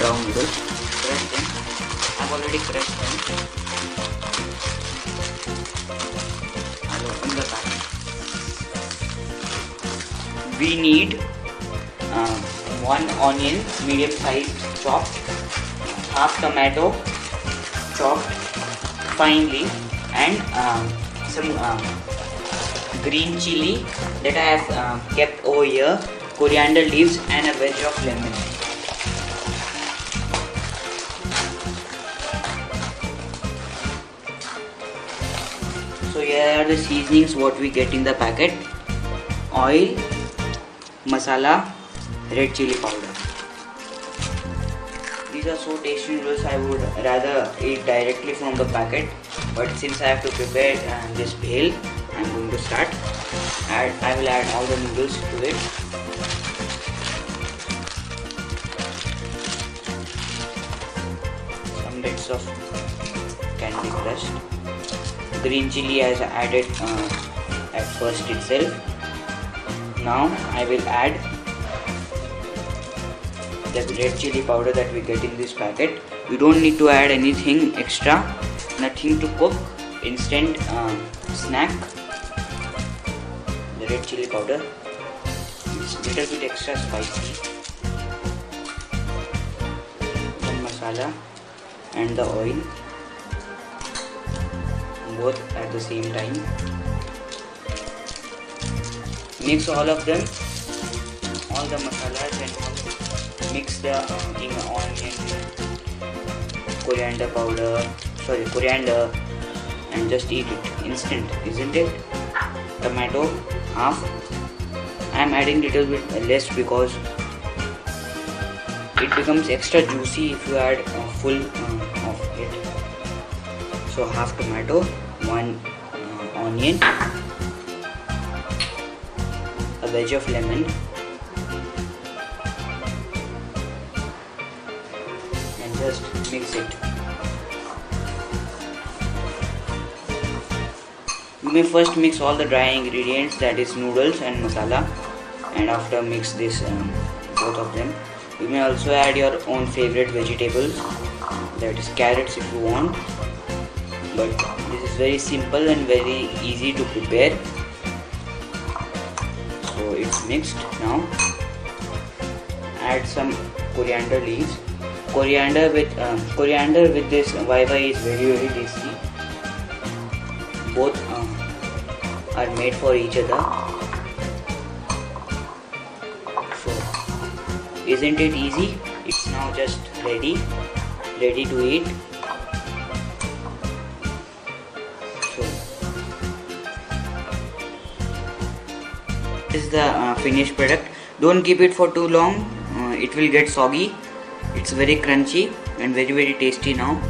brown noodles. Crush them. I've already crushed them. I'll open the packet. We need 1 onion, medium sized chopped, half tomato chopped finely, and some green chili that I have kept over here, coriander leaves, and a wedge of lemon. So here are the seasonings what we get in the packet: oil, masala, red chili powder. These are so tasty noodles, I would rather eat directly from the packet, but since I have to prepare this bhel, I am going to start. I will add all the noodles to it. Some bits of candy crushed. Green chili as I added at first itself. Now I will add the red chili powder that we get in this packet. You don't need to add anything extra, nothing to cook, instant snack. The red chili powder, it's a little bit extra spicy. The masala and the oil, both at the same time. Mix all of them, all the masalas, and mix the onion, coriander, and just eat it instant, isn't it? Tomato half. I am adding little bit less because it becomes extra juicy if you add full of it. So half tomato, 1 onion, a wedge of lemon, and just mix it. You may first mix all the dry ingredients, that is noodles and masala, and after mix this both of them. You may also add your own favorite vegetables, that is carrots if you want, but this is very simple and very easy to prepare. So it's mixed now. Add some coriander leaves. Coriander with this Wai Wai is very tasty. Both are made for each other. So isn't it easy? It's now just ready to eat. So this is the finished product. Don't keep it for too long, it will get soggy. It's very crunchy and very tasty now.